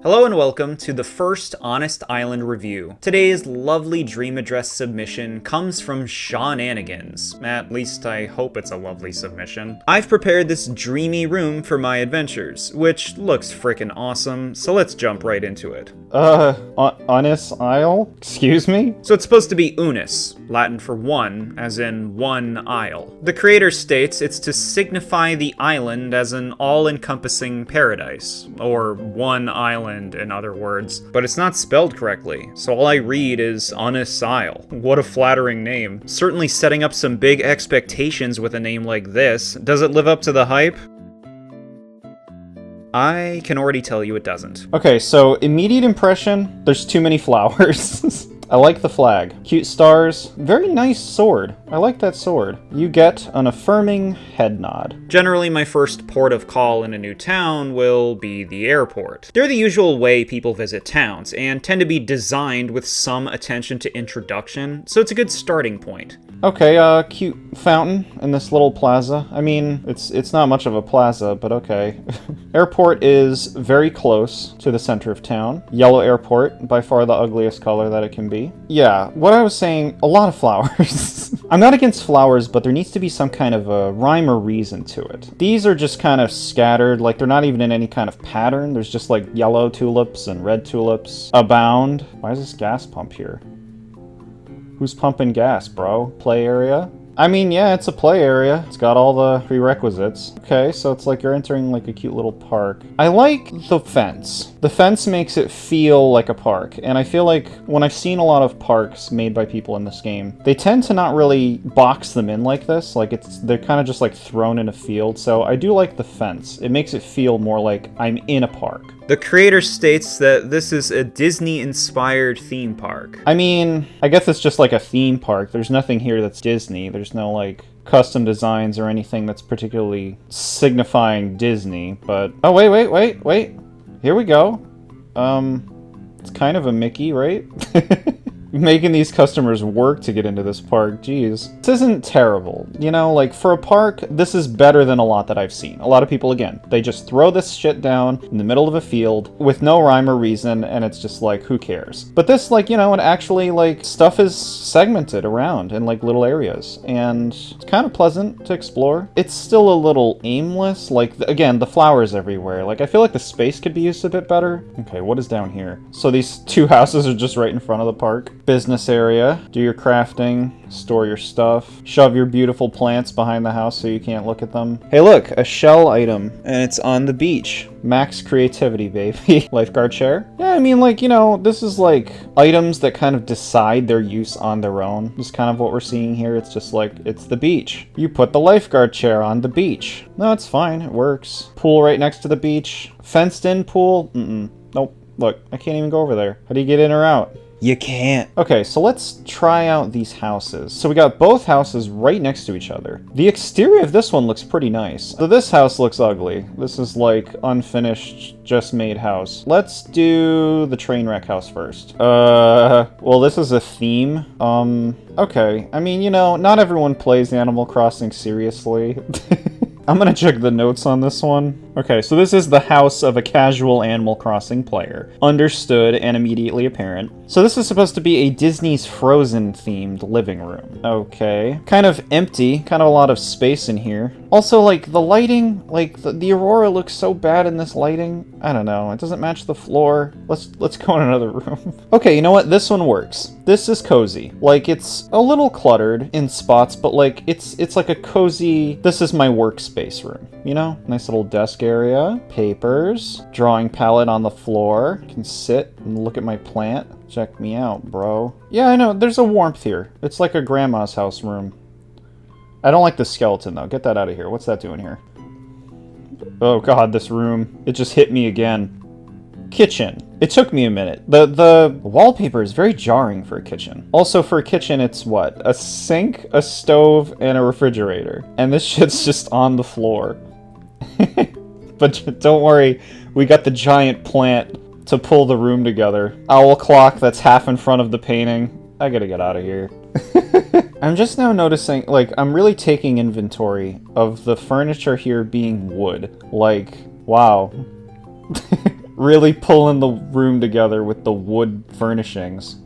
Hello and welcome to the first Honest Island review. Today's lovely dream address submission comes from Shenanigans. At least I hope it's a lovely submission. I've prepared this dreamy room for my adventures, which looks frickin' awesome, so let's jump right into it. Unnus Isle? Excuse me? So it's supposed to be Unnus, Latin for one, as in one isle. The creator states it's to signify the island as an all-encompassing paradise, or one island in other words, but it's not spelled correctly, so all I read is Unnus Isle. What a flattering name. Certainly setting up some big expectations with a name like this. Does it live up to the hype? I can already tell you it doesn't. Okay, so immediate impression, there's too many flowers. I like the flag. Cute stars. Very nice sword. I like that sword. You get an affirming head nod. Generally, my first port of call in a new town will be the airport. They're the usual way people visit towns, and tend to be designed with some attention to introduction, so it's a good starting point. Okay, cute fountain in this little plaza. I mean, it's not much of a plaza, but okay. Airport is very close to the center of town. Yellow airport, by far the ugliest color that it can be. Yeah, what I was saying, a lot of flowers. I'm not against flowers, but there needs to be some kind of a rhyme or reason to it. These are just kind of scattered, like they're not even in any kind of pattern. There's just like yellow tulips and red tulips abound. Why is this gas pump here? Who's pumping gas, bro? Play area? I mean, yeah, it's a play area. It's got all the prerequisites. Okay, so it's like you're entering like a cute little park. I like the fence. The fence makes it feel like a park, and I feel like when I've seen a lot of parks made by people in this game, they tend to not really box them in like this. Like they're kind of just like thrown in a field, so I do like the fence. It makes it feel more like I'm in a park. The creator states that this is a Disney-inspired theme park. I mean, I guess it's just like a theme park. There's nothing here that's Disney. There's no, like, custom designs or anything that's particularly signifying Disney, but... Oh, wait. Here we go. It's kind of a Mickey, right? Making these customers work to get into this park, geez. This isn't terrible. You know, like, for a park, this is better than a lot that I've seen. A lot of people, again, they just throw this shit down in the middle of a field with no rhyme or reason, and it's just like, who cares? But this, like, you know, it actually, like, stuff is segmented around in, like, little areas, and it's kind of pleasant to explore. It's still a little aimless, like, again, the flowers everywhere. Like, I feel like the space could be used a bit better. Okay, what is down here? So these two houses are just right in front of the park. Business area, do your crafting, store your stuff, shove your beautiful plants behind the house so you can't look at them. Hey look, a shell item, and it's on the beach. Max creativity, baby. Lifeguard chair? Yeah, I mean, like, you know, this is like items that kind of decide their use on their own. This is kind of what we're seeing here. It's just like, it's the beach. You put the lifeguard chair on the beach. No, it's fine, it works. Pool right next to the beach. Fenced in pool? Nope. Look, I can't even go over there. How do you get in or out? You can't. Okay, so let's try out these houses. So we got both houses right next to each other. The exterior of this one looks pretty nice. So this house looks ugly. This is like unfinished, just made house. Let's do the train wreck house first. Well, this is a theme. Okay. I mean, you know, not everyone plays Animal Crossing seriously. I'm gonna check the notes on this one. Okay, so this is the house of a casual Animal Crossing player. Understood and immediately apparent. So this is supposed to be a Disney's Frozen themed living room. Okay. Kind of empty, kind of a lot of space in here. Also, like, the lighting, like, the aurora looks so bad in this lighting. I don't know, it doesn't match the floor. Let's go in another room. Okay, you know what? This one works. This is cozy. Like, it's a little cluttered in spots, but, like, it's like a cozy, this is my workspace room, you know? Nice little desk area, papers, drawing palette on the floor. I can sit and look at my plant. Check me out, bro. Yeah, I know, there's a warmth here. It's like a grandma's house room. I don't like the skeleton, though. Get that out of here. What's that doing here? Oh, God, this room. It just hit me again. Kitchen. It took me a minute. The wallpaper is very jarring for a kitchen. Also, for a kitchen, it's what? A sink, a stove, and a refrigerator. And this shit's just on the floor. But don't worry, we got the giant plant to pull the room together. Owl clock that's half in front of the painting. I gotta get out of here. I'm just now noticing, like, I'm really taking inventory of the furniture here being wood. Like, wow. Really pulling the room together with the wood furnishings.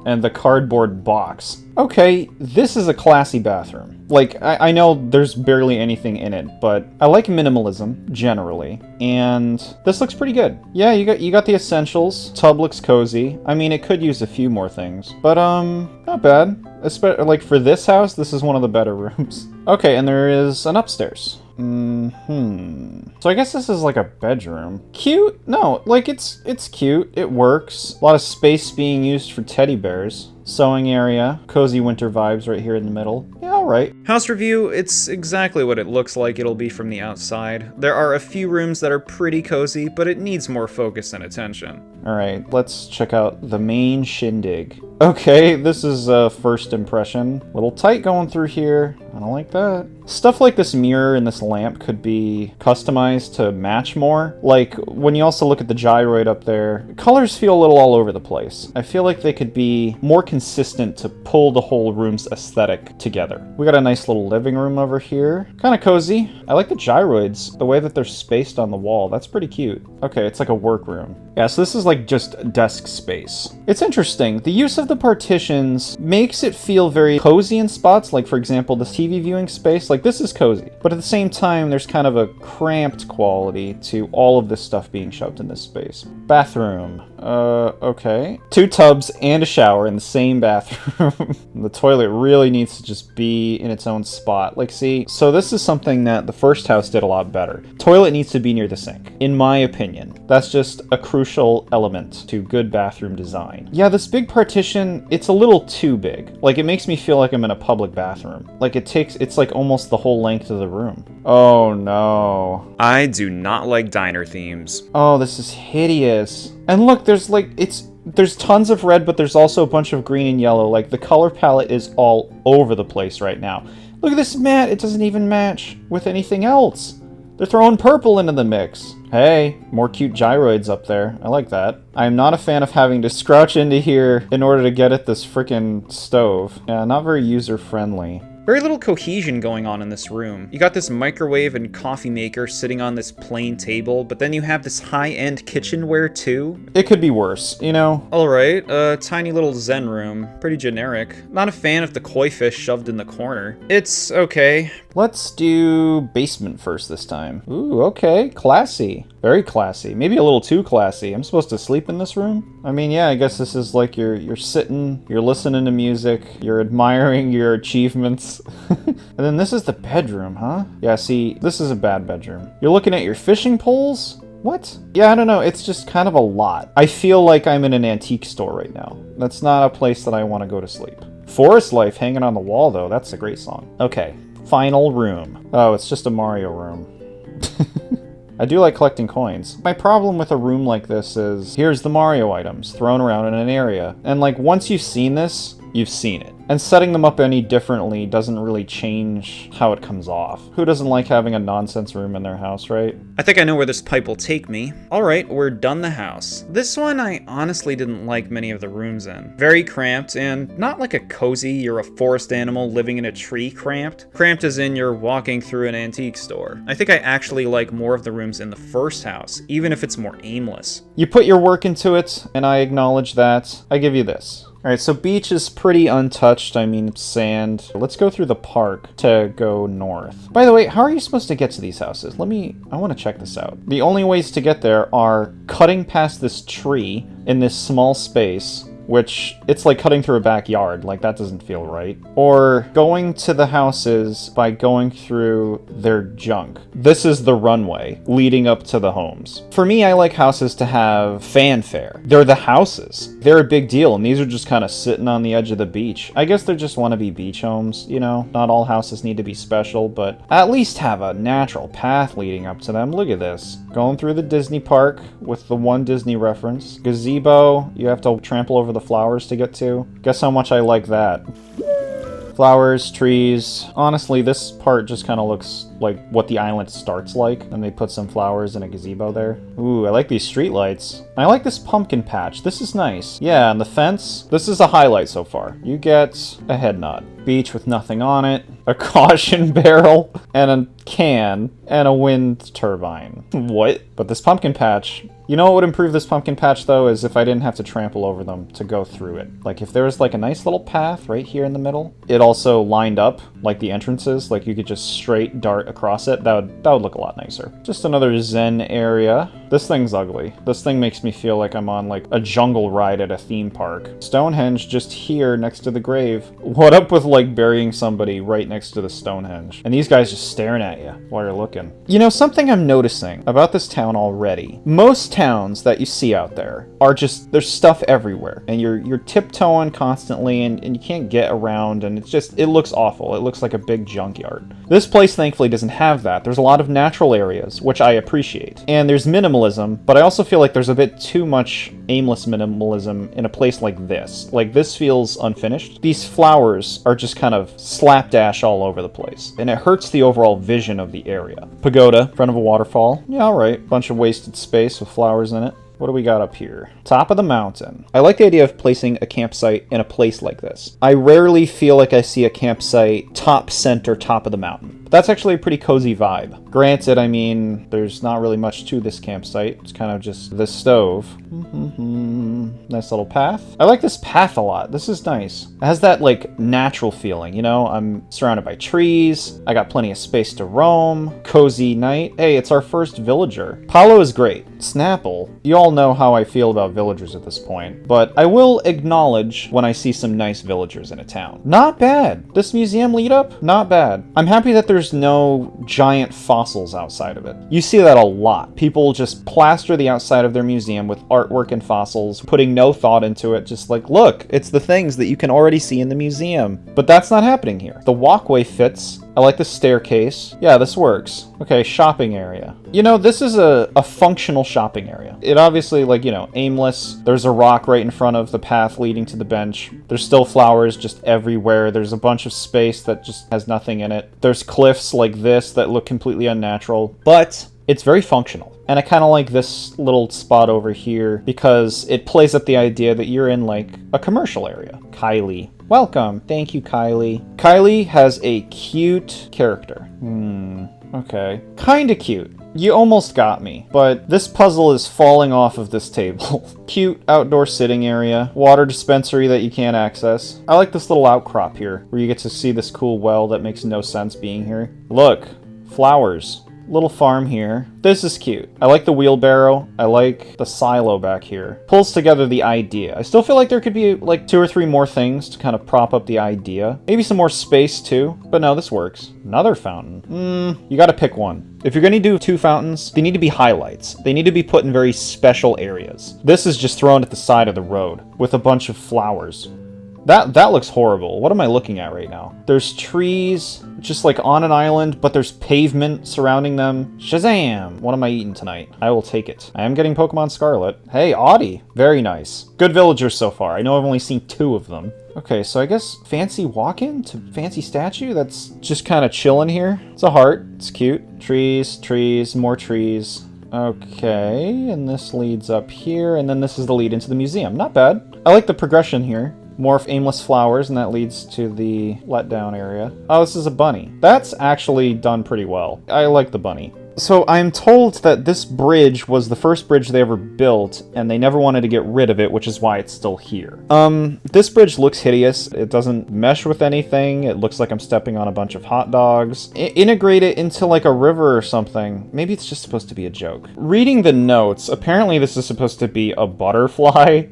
And the cardboard box. Okay, this is a classy bathroom. Like, I know there's barely anything in it, but I like minimalism, generally. And this looks pretty good. Yeah, you got the essentials. Tub looks cozy. I mean, it could use a few more things. But, not bad. Like, for this house, this is one of the better rooms. Okay, and there is an upstairs. So I guess this is like a bedroom. Cute? No, like it's cute. It works. A lot of space being used for teddy bears. Sewing area. Cozy winter vibes right here in the middle. Yeah, alright. House review, it's exactly what it looks like it'll be from the outside. There are a few rooms that are pretty cozy, but it needs more focus and attention. Alright, let's check out the main shindig. Okay, this is a first impression. Little tight going through here. I don't like that. Stuff like this mirror and this lamp could be customized to match more. Like, when you also look at the gyroid up there, colors feel a little all over the place. I feel like they could be more consistent to pull the whole room's aesthetic together. We got a nice little living room over here. Kind of cozy. I like the gyroids, the way that they're spaced on the wall. That's pretty cute. Okay, it's like a workroom. Yeah, so this is like just desk space. It's interesting. The use of the partitions makes it feel very cozy in spots. Like, for example, this TV viewing space. Like, this is cozy. But at the same time, there's kind of a cramped quality to all of this stuff being shoved in this space. Bathroom. Okay. 2 tubs and a shower in the same bathroom. The toilet really needs to just be in its own spot. Like, see, so this is something that the first house did a lot better. Toilet needs to be near the sink, in my opinion. That's just a crucial element to good bathroom design. Yeah, this big partition, it's a little too big. Like, it makes me feel like I'm in a public bathroom. Like, it's like almost the whole length of the room. Oh no. I do not like diner themes. Oh, this is hideous. And look, there's tons of red, but there's also a bunch of green and yellow. Like, the color palette is all over the place right now. Look at this mat. It doesn't even match with anything else. They're throwing purple into the mix. Hey, more cute gyroids up there. I like that. I'm not a fan of having to scrouch into here in order to get at this frickin' stove. Yeah, not very user-friendly. Very little cohesion going on in this room. You got this microwave and coffee maker sitting on this plain table, but then you have this high-end kitchenware too. It could be worse, you know? Alright, a tiny little zen room. Pretty generic. Not a fan of the koi fish shoved in the corner. It's okay. Let's do basement first this time. Ooh, okay. Classy. Very classy. Maybe a little too classy. I'm supposed to sleep in this room? I mean, yeah, I guess this is like you're sitting, you're listening to music, you're admiring your achievements. And then this is the bedroom, huh? Yeah, see, this is a bad bedroom. You're looking at your fishing poles? What? Yeah, I don't know. It's just kind of a lot. I feel like I'm in an antique store right now. That's not a place that I want to go to sleep. Forest Life hanging on the wall, though. That's a great song. Okay. Final room. Oh, it's just a Mario room. I do like collecting coins. My problem with a room like this is, here's the Mario items thrown around in an area. And like, once you've seen this, you've seen it. And setting them up any differently doesn't really change how it comes off. Who doesn't like having a nonsense room in their house, right? I think I know where this pipe will take me. Alright, we're done the house. This one I honestly didn't like many of the rooms in. Very cramped, and not like a cozy, you're a forest animal living in a tree cramped. Cramped as in you're walking through an antique store. I think I actually like more of the rooms in the first house, even if it's more aimless. You put your work into it, and I acknowledge that. I give you this. Alright, so beach is pretty untouched. I mean, it's sand. Let's go through the park to go north. By the way, how are you supposed to get to these houses? I want to check this out. The only ways to get there are cutting past this tree in this small space, which it's like cutting through a backyard. Like, that doesn't feel right. Or going to the houses by going through their junk. This is the runway leading up to the homes. For me, I like houses to have fanfare. They're the houses. They're a big deal, and these are just kind of sitting on the edge of the beach. I guess they're just wannabe beach homes, you know? Not all houses need to be special, but at least have a natural path leading up to them. Look at this. Going through the Disney park with the one Disney reference. Gazebo, you have to trample over the flowers to get to. Guess how much I like that. Flowers, trees. Honestly, this part just kind of looks like what the island starts like, and they put some flowers and a gazebo there. Ooh, I like these streetlights. I like this pumpkin patch. This is nice. Yeah, and the fence. This is a highlight so far. You get a head nod. Beach with nothing on it, a caution barrel, and a can, and a wind turbine. What? But this pumpkin patch, You know what would improve this pumpkin patch, though, is if I didn't have to trample over them to go through it. Like, if there was, like, a nice little path right here in the middle, it also lined up, like the entrances, like you could just straight dart across it, that would look a lot nicer. Just another zen area. This thing's ugly. This thing makes me feel like I'm on, like, a jungle ride at a theme park. Stonehenge just here next to the grave. What up with, like, burying somebody right next to the Stonehenge? And these guys just staring at you while you're looking. You know, something I'm noticing about this town already. Most towns that you see out there are just, there's stuff everywhere. And you're tiptoeing constantly and you can't get around and it looks awful. It looks like a big junkyard. This place thankfully doesn't have that. There's a lot of natural areas, which I appreciate. And there's minimalism, but I also feel like there's a bit too much aimless minimalism in a place like this. Like, this feels unfinished. These flowers are just kind of slapdash all over the place, and it hurts the overall vision of the area. Pagoda, in front of a waterfall. Yeah, alright. Bunch of wasted space with flowers in it. What do we got up here? Top of the mountain. I like the idea of placing a campsite in a place like this. I rarely feel like I see a campsite top center, top of the mountain. But that's actually a pretty cozy vibe. Granted, I mean, there's not really much to this campsite. It's kind of just the stove. Nice little path. I like this path a lot. This is nice. It has that, like, natural feeling, you know? I'm surrounded by trees. I got plenty of space to roam. Cozy night. Hey, it's our first villager. Paulo is great. Snapple. You all know how I feel about villagers at this point, but I will acknowledge when I see some nice villagers in a town. Not bad. This museum lead up, not bad. I'm happy that there's no giant fossils outside of it. You see that a lot. People just plaster the outside of their museum with artwork and fossils, putting no thought into it, just like, look, it's the things that you can already see in the museum. But that's not happening here. The walkway fits. I like the staircase. Yeah, this works. Okay, shopping area. You know, this is a functional shopping area. It obviously, like, you know, aimless. There's a rock right in front of the path leading to the bench. There's still flowers just everywhere. There's a bunch of space that just has nothing in it. There's cliffs like this that look completely unnatural, but it's very functional. And I kind of like this little spot over here because it plays up the idea that you're in, like, a commercial area. Kylie. Welcome. Thank you, Kylie. Kylie has a cute character. Okay. Kinda cute. You almost got me, but this puzzle is falling off of this table. Cute outdoor sitting area, water dispensary that you can't access. I like this little outcrop here, where you get to see this cool well that makes no sense being here. Look, flowers. Little farm here. This is cute. I like the wheelbarrow. I like the silo back here. Pulls together the idea. I still feel like there could be like 2 or 3 more things to kind of prop up the idea. Maybe some more space too, but no, this works. Another fountain. You gotta pick one. If you're gonna do 2 fountains, they need to be highlights. They need to be put in very special areas. This is just thrown at the side of the road with a bunch of flowers. That looks horrible. What am I looking at right now? There's trees just like on an island, but there's pavement surrounding them. Shazam! What am I eating tonight? I will take it. I am getting Pokemon Scarlet. Hey, Audie. Very nice. Good villagers so far. I know I've only seen 2 of them. Okay, so I guess fancy walk-in to fancy statue? That's just kind of chilling here. It's a heart. It's cute. Trees, trees, more trees. Okay, and this leads up here, and then this is the lead into the museum. Not bad. I like the progression here. Morph aimless flowers, and that leads to the letdown area. Oh, this is a bunny. That's actually done pretty well. I like the bunny. So I'm told that this bridge was the first bridge they ever built, and they never wanted to get rid of it, which is why it's still here. This bridge looks hideous. It doesn't mesh with anything. It looks like I'm stepping on a bunch of hot dogs. Integrate it into like a river or something. Maybe it's just supposed to be a joke. Reading the notes, apparently this is supposed to be a butterfly.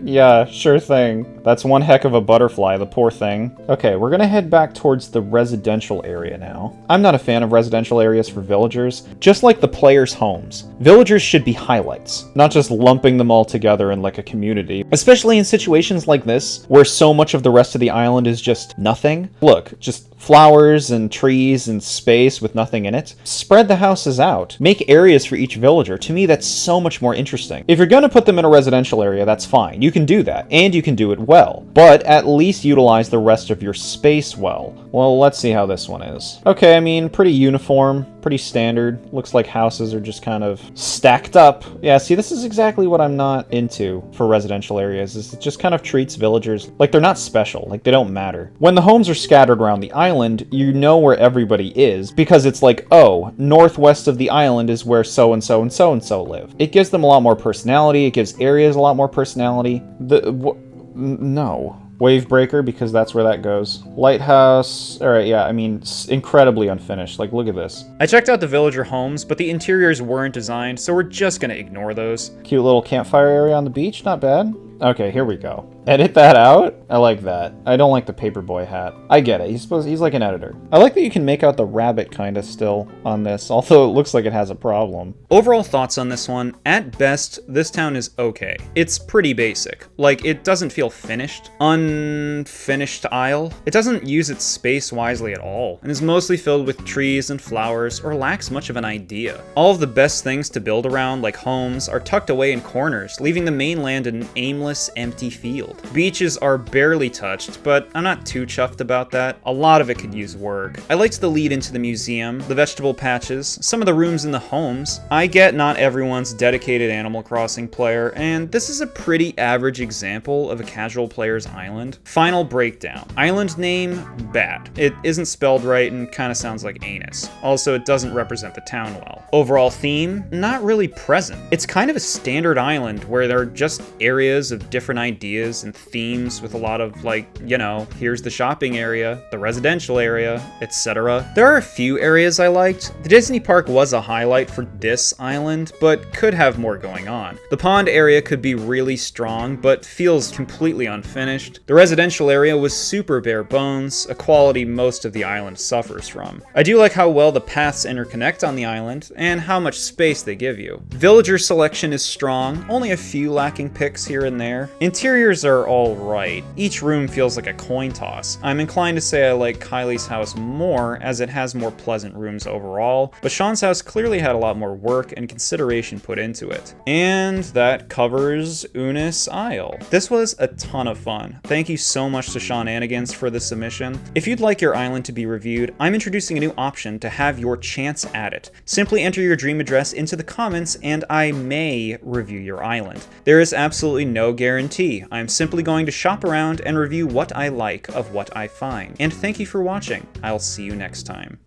Yeah, sure thing. That's one heck of a butterfly, the poor thing. Okay, we're gonna head back towards the residential area now. I'm not a fan of residential areas for villagers. Just like the players' homes, villagers should be highlights, not just lumping them all together in like a community. Especially in situations like this, where so much of the rest of the island is just nothing. Look, just flowers and trees and space with nothing in it. Spread the houses out. Make areas for each villager. To me, that's so much more interesting. If you're gonna put them in a residential area, that's fine. You can do that, and you can do it well. But at least utilize the rest of your space well. Well, let's see how this one is. Okay, I mean, pretty uniform, pretty standard. Looks like houses are just kind of stacked up. Yeah, see, this is exactly what I'm not into for residential areas, is it just kind of treats villagers like they're not special, like they don't matter. When the homes are scattered around the island, you know where everybody is, because it's like, oh, northwest of the island is where so-and-so and so-and-so live. It gives them a lot more personality, it gives areas a lot more personality. No. Wave breaker, because that's where that goes. Lighthouse. Alright, yeah, I mean, incredibly unfinished. Like, look at this. I checked out the villager homes, but the interiors weren't designed, so we're just gonna ignore those. Cute little campfire area on the beach, not bad. Okay, here we go. Edit that out? I like that. I don't like the paperboy hat. I get it. He's like an editor. I like that you can make out the rabbit kind of still on this, although it looks like it has a problem. Overall thoughts on this one, at best, this town is okay. It's pretty basic. Like, it doesn't feel finished. Unfinished Isle. It doesn't use its space wisely at all, and is mostly filled with trees and flowers, or lacks much of an idea. All of the best things to build around, like homes, are tucked away in corners, leaving the mainland an aimless, empty field. Beaches are barely touched, but I'm not too chuffed about that. A lot of it could use work. I liked the lead into the museum, the vegetable patches, some of the rooms in the homes. I get not everyone's dedicated Animal Crossing player, and this is a pretty average example of a casual player's island. Final breakdown. Island name, bad. It isn't spelled right and kind of sounds like anus. Also, it doesn't represent the town well. Overall theme, not really present. It's kind of a standard island where there are just areas of different ideas and themes with a lot of, like, you know, here's the shopping area, the residential area, etc. There are a few areas I liked. The Disney Park was a highlight for this island, but could have more going on. The pond area could be really strong, but feels completely unfinished. The residential area was super bare bones, a quality most of the island suffers from. I do like how well the paths interconnect on the island, and how much space they give you. Villager selection is strong, only a few lacking picks here and there. Interiors are alright. Each room feels like a coin toss. I'm inclined to say I like Kylie's house more, as it has more pleasant rooms overall, but Sean's house clearly had a lot more work and consideration put into it. And that covers Unnus Isle. This was a ton of fun. Thank you so much to Sean Anigans for the submission. If you'd like your island to be reviewed, I'm introducing a new option to have your chance at it. Simply enter your dream address into the comments and I may review your island. There is absolutely no guarantee. I'm simply going to shop around and review what I like of what I find. And thank you for watching. I'll see you next time.